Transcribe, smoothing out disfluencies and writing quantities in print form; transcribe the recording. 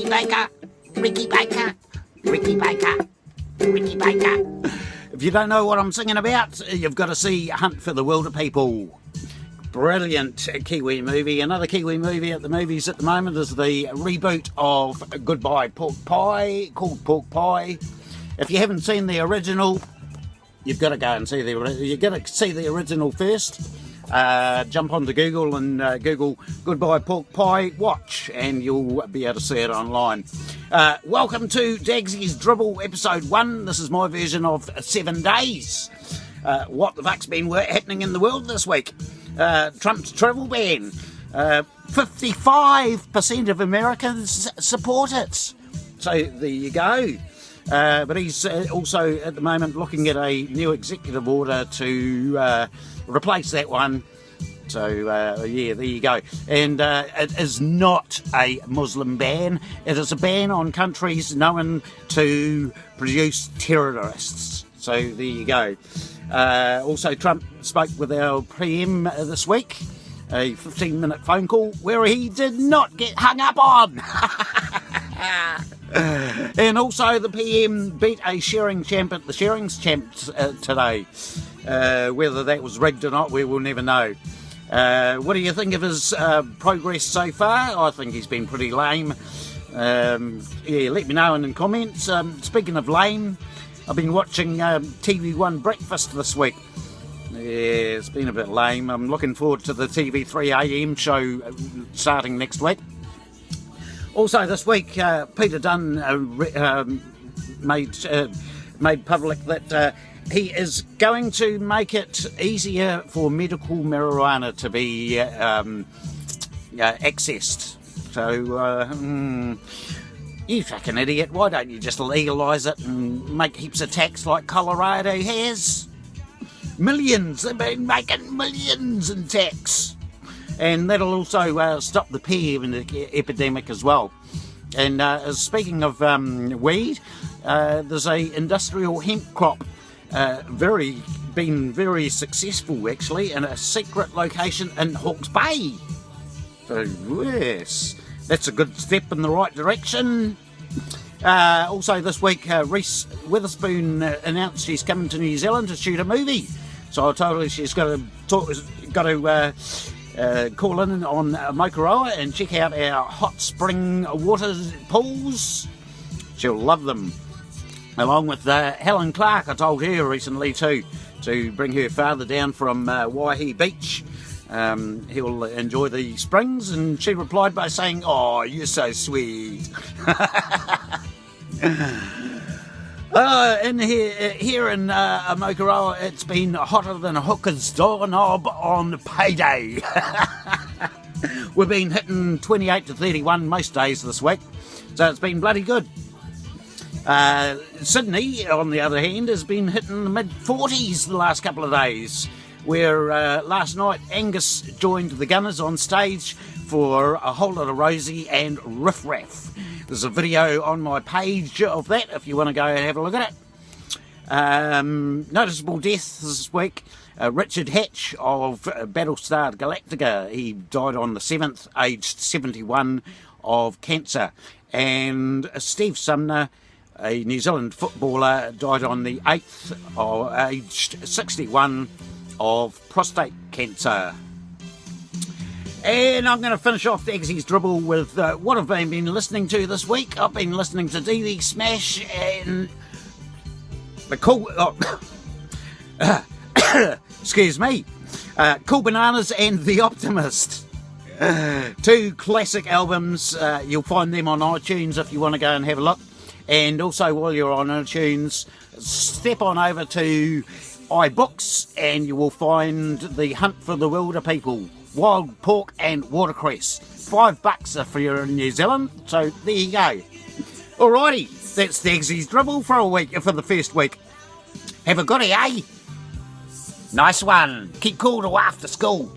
Baker, Ricky Baker, Ricky Baker, Ricky Baker. If you don't know what I'm singing about, you've got to see Hunt for the Wilder People. Brilliant Kiwi movie. Another Kiwi movie at the movies at the moment is the reboot of Goodbye Pork Pie, called Pork Pie. If you haven't seen the original, you've got to go and see the original first. Jump onto Google and Google Goodbye Pork Pie Watch, and you'll be able to see it online. Welcome to Dagsy's Dribble episode 1. This is my version of 7 days. What the fuck's been happening in the world this week? Trump's travel ban. 55% of Americans support it. So there you go. But he's also at the moment looking at a new executive order to replace that one. So yeah, there you go. And it is not a Muslim ban. It is a ban on countries known to produce terrorists. So there you go. Also, Trump spoke with our PM this week, a 15-minute phone call where he did not get hung up on. And also the PM beat a sharing champ at the Sharings Champs today. Whether that was rigged or not, we will never know. What do you think of his progress so far? I think he's been pretty lame. Yeah, let me know in the comments. Speaking of lame, I've been watching TV1 Breakfast this week. Yeah, it's been a bit lame. I'm looking forward to the TV3 AM show starting next week. Also this week, Peter Dunn made public that he is going to make it easier for medical marijuana to be accessed. So, you fucking idiot, why don't you just legalise it and make heaps of tax like Colorado has? Millions, they've been making millions in tax. And that'll also stop the pea epidemic as well. And speaking of weed, there's a industrial hemp crop been very successful actually in a secret location in Hawke's Bay. So yes, that's a good step in the right direction. Also this week, Reese Witherspoon announced she's coming to New Zealand to shoot a movie. So I told her she's got to call in on Mokoroa and check out our hot spring water pools. She'll love them. Along with Helen Clark, I told her recently too, to bring her father down from Waihi Beach. He'll enjoy the springs, and she replied by saying, "Oh, you're so sweet." In here in Mokoroa, it's been hotter than a hooker's doorknob on payday. We've been hitting 28 to 31 most days this week, so it's been bloody good. Sydney, on the other hand, has been hitting the mid-40s the last couple of days, where last night Angus joined the Gunners on stage for A Whole Lot of Rosie and Riff Raff. There's a video on my page of that if you want to go and have a look at it. Noticeable deaths this week. Richard Hatch of Battlestar Galactica. He died on the 7th, aged 71, of cancer. And Steve Sumner, a New Zealand footballer, died on the 8th, aged 61, of prostate cancer. And I'm going to finish off Dagsy's Dribble with what I've been listening to this week. I've been listening to Ddep1 Smash and the Cool... excuse me. Cool Bananas and The Optimist. Two classic albums. You'll find them on iTunes if you want to go and have a look. And also, while you're on iTunes, step on over to iBooks and you will find The Hunt for the Wilder People, Wild Pork and Watercress. $5 if you're in New Zealand, so there you go. Alrighty, that's Dagsy's Dribble for the first week. Have a goodie, eh? Nice one. Keep cool till after school.